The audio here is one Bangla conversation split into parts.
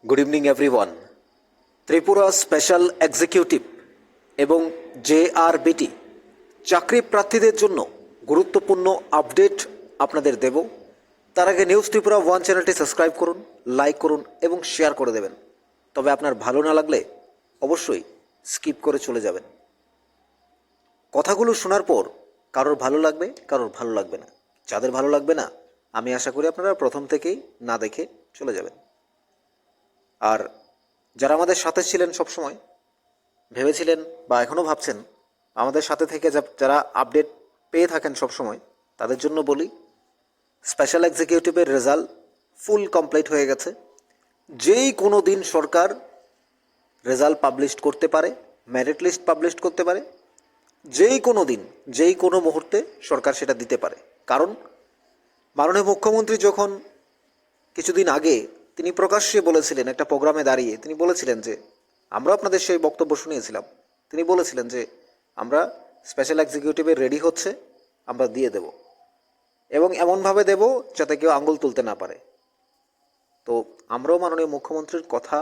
Good evening everyone. Tripura special executive এবং JRBT চাকরি প্রার্থীদের জন্য গুরুত্বপূর্ণ আপডেট আপনাদের দেব। তার আগে নিউজ ত্রিপুরা 1 চ্যানেলটি সাবস্ক্রাইব করুন, লাইক করুন এবং শেয়ার করে দেবেন। তবে আপনার ভালো না লাগলে অবশ্যই স্কিপ করে চলে যাবেন। কথাগুলো শোনার পর কারোর ভালো লাগবে, কারোর ভালো লাগবে না। যাদের ভালো লাগবে না, আমি আশা করি আপনারা প্রথম থেকেই না দেখে চলে যাবেন। আর যারা আমাদের সাথে ছিলেন সবসময়, ভেবেছিলেন বা এখনও ভাবছেন আমাদের সাথে থেকে যারা আপডেট পেয়ে থাকেন সবসময়, তাদের জন্য বলি, স্পেশাল এক্সিকিউটিভের রেজাল্ট ফুল কমপ্লিট হয়ে গেছে। যেই কোনো দিন সরকার রেজাল্ট পাবলিশ করতে পারে, মেরিট লিস্ট পাবলিশ করতে পারে। যেই কোনো দিন, যেই কোনো মুহূর্তে সরকার সেটা দিতে পারে। কারণ মাননীয় মুখ্যমন্ত্রী যখন কিছুদিন আগে তিনি প্রকাশ্যে বলেছিলেন, একটা প্রোগ্রামে দাঁড়িয়ে তিনি বলেছিলেন যে, আমরা আপনাদের সেই বক্তব্য শুনিয়েছিলাম, তিনি বলেছিলেন যে আমরা স্পেশাল এক্সিকিউটিভে রেডি হচ্ছে, আমরা দিয়ে দেব এবং এমনভাবে দেব যাতে কেউ আঙুল তুলতে না পারে। তো আমরাও মাননীয় মুখ্যমন্ত্রীর কথা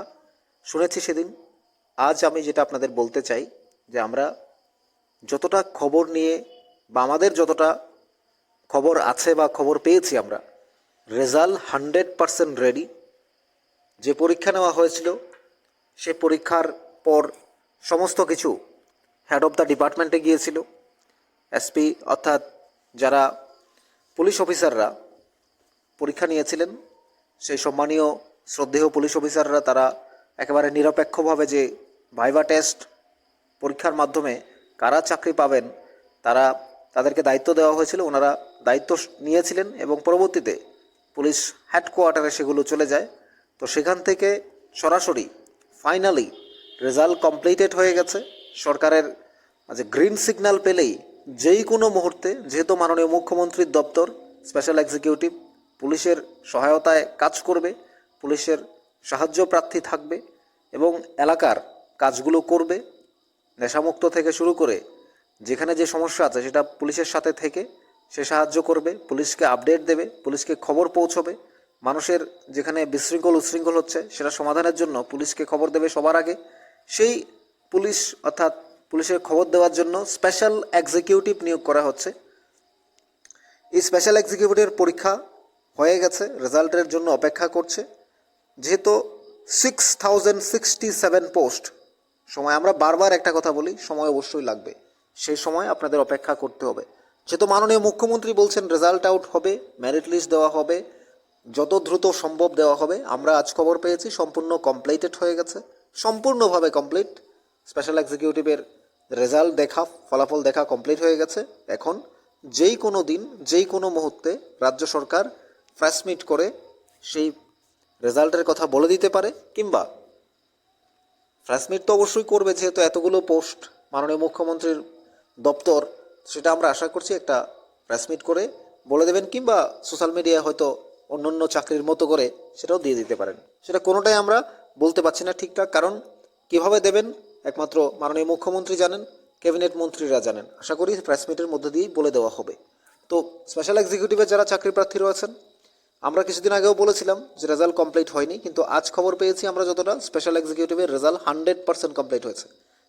শুনেছি সেদিন। আজ আমি যেটা আপনাদের বলতে চাই যে আমরা যতটা খবর নিয়ে বা আমাদের যতটা খবর আছে বা খবর পেয়েছি, আমরা রেজাল্ট 100% রেডি। যে পরীক্ষা নেওয়া হয়েছিল সে পরীক্ষার পর সমস্ত কিছু হেড অফ দ্য ডিপার্টমেন্টে গিয়েছিল। এসপি অর্থাৎ যারা পুলিশ অফিসাররা পরীক্ষা নিয়েছিলেন, সেই সম্মানীয় শ্রদ্ধেয় পুলিশ অফিসাররা তারা একেবারে নিরপেক্ষভাবে যে ভাইভা টেস্ট পরীক্ষার মাধ্যমে কারা চাকরি পাবেন তাদেরকে দায়িত্ব দেওয়া হয়েছিল, ওনারা দায়িত্ব নিয়েছিলেন এবং পরবর্তীতে পুলিশ হেডকোয়ার্টারে সেগুলো চলে যায়। তো সেখান থেকে সরাসরি ফাইনালি রেজাল্ট কমপ্লিটেড হয়ে গেছে। সরকারের গ্রিন সিগন্যাল পেলেই যেই কোনো মুহূর্তে, যেহেতু মাননীয় মুখ্যমন্ত্রীর দপ্তর স্পেশাল এক্সিকিউটিভ পুলিশের সহায়তায় কাজ করবে, পুলিশের সাহায্য প্রার্থী থাকবে এবং এলাকার কাজগুলো করবে, নেশামুক্ত থেকে শুরু করে যেখানে যে সমস্যা আছে সেটা পুলিশের সাথে থেকে সে সাহায্য করবে, পুলিশকে আপডেট দেবে, পুলিশকে খবর পৌঁছবে। মানুষের যেখানে বিশৃঙ্খল উচ্ছৃঙ্খল হচ্ছে সেটা সমাধানের জন্য পুলিশকে খবর দেবে সবার আগে। সেই পুলিশ অর্থাৎ পুলিশের খবর দেওয়ার জন্য স্পেশাল এক্সিকিউটিভ নিয়োগ করা হচ্ছে। এই স্পেশাল এক্সিকিউটিভের পরীক্ষা হয়ে গেছে, রেজাল্টের জন্য অপেক্ষা করছে। যেহেতু 6067 পোস্ট, সময় আমরা বারবার একটা কথা বলি, সময় অবশ্যই লাগবে, সেই সময় আপনাদের অপেক্ষা করতে হবে। যেহেতু মাননীয় মুখ্যমন্ত্রী বলছেন রেজাল্ট আউট হবে, মেরিট লিস্ট দেওয়া হবে, যত দ্রুত সম্ভব দেওয়া হবে। আমরা আজ খবর পেয়েছি সম্পূর্ণ কমপ্লিটেড হয়ে গেছে, সম্পূর্ণভাবে কমপ্লিট। স্পেশাল এক্সিকিউটিভের রেজাল্ট দেখা, ফলাফল দেখা কমপ্লিট হয়ে গেছে। এখন যেই কোনো দিন, যেই কোনো মুহূর্তে রাজ্য সরকার প্রেস মিট করে সেই রেজাল্টের কথা বলে দিতে পারে, কিংবা প্রেস মিট তো অবশ্যই করবে, যেহেতু এতগুলো পোস্ট মাননীয় মুখ্যমন্ত্রীর দপ্তর, সেটা আমরা আশা করছি একটা প্রেস মিট করে বলে দেবেন, কিংবা সোশ্যাল মিডিয়ায় হয়তো অন্য চাকরির মতো করে সেটাও দিয়ে দিতে পারেন। সেটা কোনোটাই আমরা বলতে পারছি না ঠিকঠাক, কারণ কিভাবে দেবেন একমাত্র মাননীয় মুখ্যমন্ত্রী জানেন, ক্যাবিনেট মন্ত্রীরা জানেন। আশা করি প্রেস মিটের মধ্যে দিয়েই বলে দেওয়া হবে। তো স্পেশাল এক্সিকিউটিভের যারা চাকরি প্রার্থী রয়েছেন, আমরা কিছুদিন আগেও বলেছিলাম যে রেজাল্ট কমপ্লিট হয়নি, কিন্তু আজ খবর পেয়েছি আমরা যতটা, স্পেশাল এক্সিকিউটিভের রেজাল্ট 100% কমপ্লিট হয়েছে।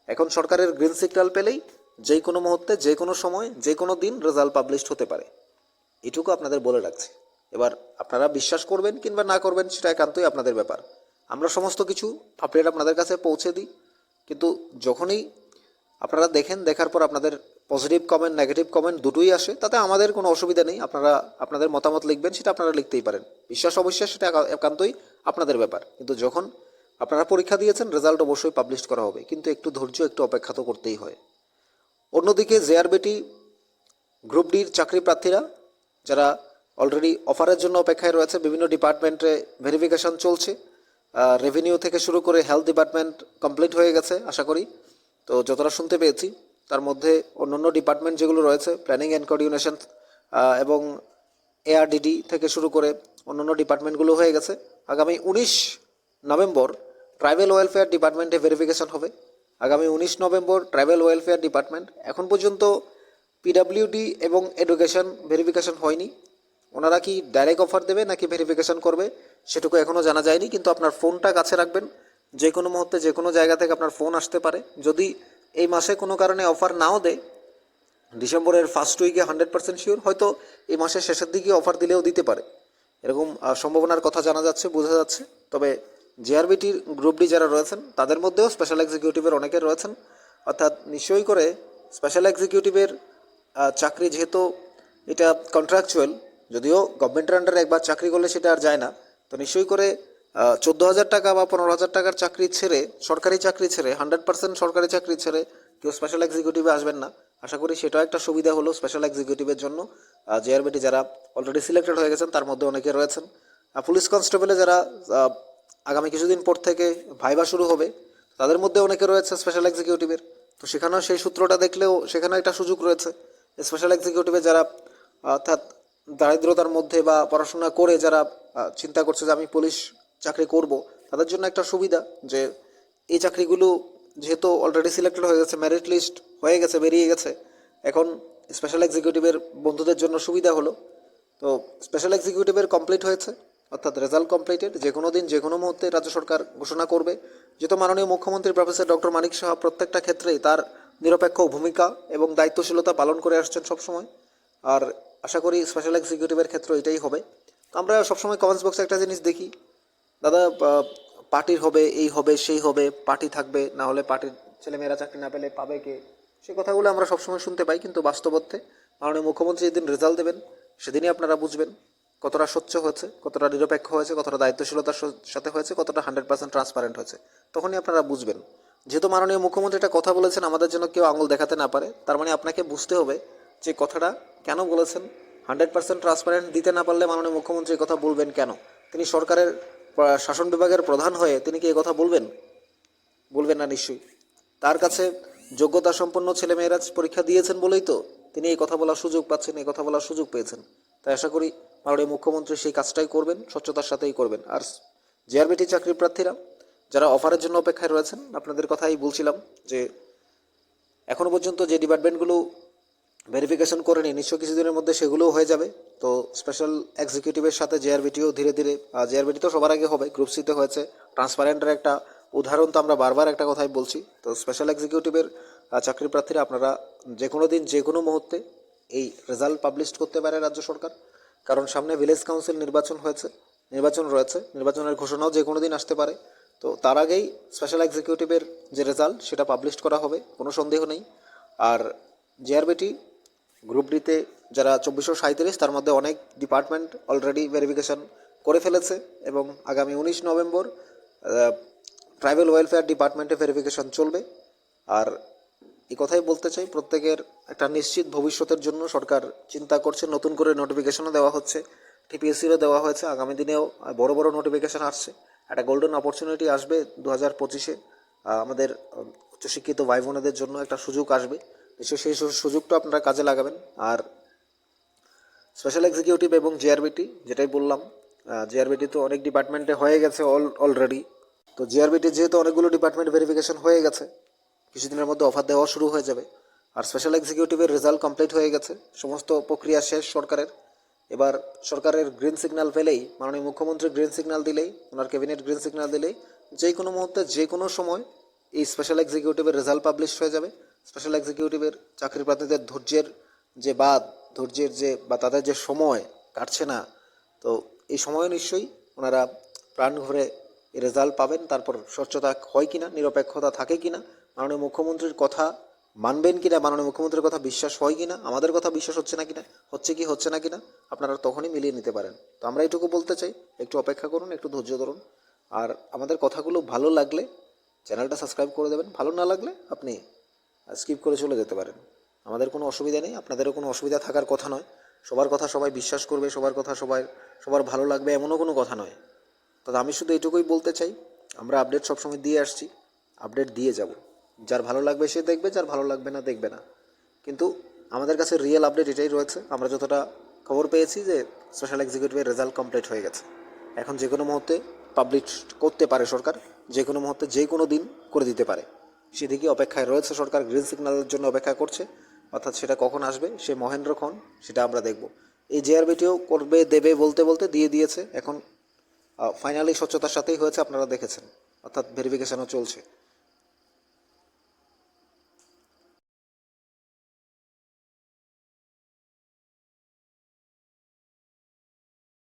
এখন সরকারের গ্রিন সিগন্যাল পেলেই যে কোনো মুহূর্তে, যে কোনো সময়, যে কোনো দিন রেজাল্ট পাবলিশ হতে পারে। এটুকু আপনাদের বলে রাখছি। এবার আপনারা বিশ্বাস করবেন কিংবা না করবেন সেটা একান্তই আপনাদের ব্যাপার। আমরা সমস্ত কিছু আপডেট আপনাদের কাছে পৌঁছে দিই, কিন্তু যখনই আপনারা দেখেন, দেখার পর আপনাদের পজিটিভ কমেন্ট, নেগেটিভ কমেন্ট দুটোই আসে, তাতে আমাদের কোনো অসুবিধা নেই। আপনারা আপনাদের মতামত লিখবেন, সেটা আপনারা লিখতেই পারেন। বিশ্বাস অবশ্যই সেটা একান্তই আপনাদের ব্যাপার। কিন্তু যখন আপনারা পরীক্ষা দিয়েছেন, রেজাল্ট অবশ্যই পাবলিশ করা হবে, কিন্তু একটু ধৈর্য, একটু অপেক্ষা তো করতেই হয়। অন্যদিকে JRBT গ্রুপ ডির চাকরি প্রার্থীরা যারা অলরেডি অফারের জন্য অপেক্ষায় রয়েছে, বিভিন্ন ডিপার্টমেন্টে ভেরিফিকেশন চলছে। রেভিনিউ থেকে শুরু করে হেলথ ডিপার্টমেন্ট কমপ্লিট হয়ে গেছে আশা করি। তো যতটা শুনতে পেয়েছি তার মধ্যে অন্যান্য ডিপার্টমেন্ট যেগুলো রয়েছে, প্ল্যানিং অ্যান্ড কোঅর্ডিনেশন এবং ARDD থেকে শুরু করে অন্যান্য ডিপার্টমেন্টগুলো হয়ে গেছে। আগামী 19 নভেম্বর ট্রাইবাল ওয়েলফেয়ার ডিপার্টমেন্টে ভেরিফিকেশন হবে। আগামী 19 নভেম্বর ট্রাইবাল ওয়েলফেয়ার ডিপার্টমেন্ট, এখন পর্যন্ত PWD এবং এডুকেশন ভেরিফিকেশন হয়নি। ওনারা কি ডাইরেক্ট অফার দেবে নাকি ভেরিফিকেশন করবে সেটুকু এখনও জানা যায়নি, কিন্তু আপনার ফোনটা কাছে রাখবেন। যে কোনো মুহূর্তে যে কোনো জায়গা থেকে আপনার ফোন আসতে পারে। যদি এই মাসে কোনো কারণে অফার নাও দেয়, ডিসেম্বরের ফার্স্ট উইকে 100% শিওর হয়তো এই মাসের শেষের দিকে অফার দিলেও দিতে পারে, এরকম সম্ভাবনার কথা জানা যাচ্ছে, বোঝা যাচ্ছে। তবে জেআরবিটির গ্রুপ ডি যারা রয়েছেন তাদের মধ্যেও স্পেশাল এক্সিকিউটিভের অনেকে রয়েছেন, অর্থাৎ নিশ্চয়ই করে স্পেশাল এক্সিকিউটিভের চাকরি, যেহেতু এটা কন্ট্রাকচুয়াল, যদিও গভর্নমেন্টের আন্ডারে একবার চাকরি করলে সেটা আর যায় না, তো নিশ্চয়ই করে 14,000 টাকা বা 15,000 টাকার চাকরি ছেড়ে, সরকারি চাকরি ছেড়ে, 100% সরকারি চাকরি ছেড়ে কেউ স্পেশাল এক্সিকিউটিভে আসবেন না। আশা করি সেটাও একটা সুবিধা হলো স্পেশাল এক্সিকিউটিভের জন্য। জেআরবিটি যারা অলরেডি সিলেক্টেড হয়ে গেছেন তার মধ্যে অনেকে রয়েছেন। পুলিশ কনস্টেবলে যারা আগামী কিছুদিন পর থেকে ভাইবা শুরু হবে, তাদের মধ্যে অনেকে রয়েছে স্পেশাল এক্সিকিউটিভের। তো সেখানেও সেই সূত্রটা দেখলেও সেখানেও একটা সুযোগ রয়েছে। স্পেশাল এক্সিকিউটিভে যারা অর্থাৎ দারিদ্রতার মধ্যে বা পড়াশোনা করে যারা চিন্তা করছে যে আমি পুলিশ চাকরি করব, তাদের জন্য একটা সুবিধা যে এই চাকরিগুলো যেহেতু অলরেডি সিলেক্টেড হয়ে গেছে, মেরিট লিস্ট হয়ে গেছে, বেরিয়ে গেছে, এখন স্পেশাল এক্সিকিউটিভের বন্ধুদের জন্য সুবিধা হলো। তো স্পেশাল এক্সিকিউটিভের কমপ্লিট হয়েছে, অর্থাৎ রেজাল্ট কমপ্লিটেড। যে কোনো দিন যে কোনো মুহূর্তে রাজ্য সরকার ঘোষণা করবে। যেহেতু মাননীয় মুখ্যমন্ত্রী প্রফেসর ডক্টর মানিক সাহা প্রত্যেকটা ক্ষেত্রেই তার নিরপেক্ষ ভূমিকা এবং দায়িত্বশীলতা পালন করে আসছেন সবসময়, আর আশা করি স্পেশাল এক্সিকিউটিভের ক্ষেত্রে এটাই হবে। তো আমরা সবসময় কমেন্টস বক্সে একটা জিনিস দেখি, দাদা পার্টির হবে, এই হবে, সেই হবে, পার্টি থাকবে, না হলে পার্টির ছেলেমেয়েরা চাকরি না পেলে পাবে কে, সে কথাগুলো আমরা সবসময় শুনতে পাই। কিন্তু বাস্তবত্বে মাননীয় মুখ্যমন্ত্রী যেদিন রেজাল্ট দেবেন সেদিনই আপনারা বুঝবেন কতটা স্বচ্ছ হয়েছে, কতটা নিরপেক্ষ হয়েছে, কতটা দায়িত্বশীলতার সাথে হয়েছে, কতটা 100% ট্রান্সপারেন্ট হয়েছে। তখনই আপনারা বুঝবেন। যেহেতু মাননীয় মুখ্যমন্ত্রী একটা কথা বলেছেন, আমাদের জন্য কেউ আঙুল দেখাতে না পারে, তার মানে আপনাকে বুঝতে হবে যে কথাটা কেন বলেছেন। 100% ট্রান্সপারেন্ট দিতে না পারলে মাননীয় মুখ্যমন্ত্রী এই কথা বলবেন কেন? তিনি সরকারের শাসন বিভাগের প্রধান হয়ে তিনি কি এই কথা বলবেন? বলবেন না নিশ্চয়ই। তার কাছে যোগ্যতা সম্পন্ন ছেলেমেয়েরা পরীক্ষা দিয়েছেন বলেই তো তিনি এই কথা বলার সুযোগ পাচ্ছেন, এই কথা বলার সুযোগ পেয়েছেন। তাই আশা করি মাননীয় মুখ্যমন্ত্রী সেই কাজটাই করবেন, স্বচ্ছতার সাথেই করবেন। আর জেআরবিটি চাকরি প্রার্থীরা যারা অফারের জন্য অপেক্ষায় রয়েছেন, আপনাদের কথাই বলছিলাম যে এখনও পর্যন্ত যে ডিপার্টমেন্টগুলো ভেরিফিকেশন করেনি, নিশ্চয় কিছুদিনের মধ্যে সেগুলোও হয়ে যাবে। তো স্পেশাল এক্সিকিউটিভের সাথে জেআরবিটিও ধীরে ধীরে, জেআরবিটি তো সবার আগে হবে, গ্রুপ সিতে হয়েছে, ট্রান্সপারেন্টের একটা উদাহরণ তো আমরা বারবার একটা কথাই বলছি। তো স্পেশাল এক্সিকিউটিভের চাকরি প্রার্থীরা আপনারা যে কোনো দিন যে কোনো মুহূর্তে এই রেজাল্ট পাবলিশ করতে পারে রাজ্য সরকার, কারণ সামনে ভিলেজ কাউন্সিল নির্বাচন রয়েছে, নির্বাচনের ঘোষণাও যে কোনো দিন আসতে পারে। তো তার আগেই স্পেশাল এক্সিকিউটিভের যে রেজাল্ট সেটা পাবলিশ করা হবে, কোনো সন্দেহ নেই। আর জেআরবিটি গ্রুপ ডিতে যারা 2437, তার মধ্যে অনেক ডিপার্টমেন্ট অলরেডি ভেরিফিকেশন করে ফেলেছে এবং আগামী 19 নভেম্বর ট্রাইবাল ওয়েলফেয়ার ডিপার্টমেন্টে ভেরিফিকেশন চলবে। আর এই কথাই বলতে চাই, প্রত্যেকের একটা নিশ্চিত ভবিষ্যতের জন্য সরকার চিন্তা করছে, নতুন করে নোটিফিকেশনও দেওয়া হচ্ছে, টিপিএসসিরও দেওয়া হয়েছে, আগামী দিনেও বড় বড় নোটিফিকেশন আসছে। একটা গোল্ডেন অপরচুনিটি আসবে 2025-এ, আমাদের উচ্চশিক্ষিত ভাই বোনেদের জন্য একটা সুযোগ আসবে, নিশ্চয়ই সেই সুযোগটা আপনারা কাজে লাগাবেন। আর স্পেশাল এক্সিকিউটিভ এবং জেআরবিটি যেটাই বললাম, জেআরবিটি তো অনেক ডিপার্টমেন্টে হয়ে গেছে অলরেডি। তো জেআরবিটি যেহেতু অনেকগুলো ডিপার্টমেন্ট ভেরিফিকেশন হয়ে গেছে, কিছুদিনের মধ্যে অফার দেওয়া শুরু হয়ে যাবে। আর স্পেশাল এক্সিকিউটিভের রেজাল্ট কমপ্লিট হয়ে গেছে, সমস্ত প্রক্রিয়া শেষ সরকারের। এবার সরকারের গ্রিন সিগন্যাল পেলেই, মাননীয় মুখ্যমন্ত্রী গ্রিন সিগন্যাল দিলেই, ওনার ক্যাবিনেট গ্রিন সিগন্যাল দিলেই যে কোনো মুহূর্তে যে কোনো সময় এই স্পেশাল এক্সিকিউটিভের রেজাল্ট পাবলিশ হয়ে যাবে। স্পেশাল এক্সিকিউটিভের চাকরি প্রার্থীদের ধৈর্যের যে বা তাদের যে সময় কাটছে না, তো এই সময় নিশ্চয়ই ওনারা প্রাণ ভরে এই রেজাল্ট পাবেন। তারপর স্বচ্ছতা হয় কিনা, নিরপেক্ষতা থাকে কিনা, মাননীয় মুখ্যমন্ত্রীর কথা মানবেন কিনা, মাননীয় মুখ্যমন্ত্রীর কথা বিশ্বাস হয় কিনা, আমাদের কথা বিশ্বাস হচ্ছে না কিনা আপনারা তখনই মিলিয়ে নিতে পারেন। তো আমরা এইটুকু বলতে চাই, একটু অপেক্ষা করুন, একটু ধৈর্য ধরুন। আর আমাদের কথাগুলো ভালো লাগলে চ্যানেলটা সাবস্ক্রাইব করে দেবেন, ভালো না লাগলে আপনি স্কিপ করে চলে যেতে পারেন, আমাদের কোনো অসুবিধা নেই, আপনাদেরও কোনো অসুবিধা থাকার কথা নয়। সবার কথা সবাই বিশ্বাস করবে, সবার কথা সবার ভালো লাগবে এমনও কোনো কথা নয়। তবে আমি শুধু এইটুকুই বলতে চাই, আমরা আপডেট সবসময় দিয়ে আসছি, আপডেট দিয়ে যাব। যার ভালো লাগবে সে দেখবে, যার ভালো লাগবে না দেখবে না। কিন্তু আমাদের কাছে রিয়েল আপডেট এটাই রয়েছে। আমরা যতটা খবর পেয়েছি যে স্পেশাল এক্সিকিউটিভের রেজাল্ট কমপ্লিট হয়ে গেছে, এখন যে কোনো মুহূর্তে পাবলিশ করতে পারে সরকার, যে কোনো মুহূর্তে যে কোনো দিন করে দিতে পারে। সেদিকে অপেক্ষায় রয়েছে সরকার, গ্রিন সিগন্যালের জন্য অপেক্ষা করছে, অর্থাৎ সেটা কখন আসবে সে মহেন্দ্রক্ষণ, সেটা আমরা দেখব। এই জেআরবিটিও করবে দেবে বলতে বলতে দিয়ে দিয়েছে, এখন ফাইনালি স্বচ্ছতার সাথেই হয়েছে, আপনারা দেখেছেন, অর্থাৎ ভেরিফিকেশনও চলছে।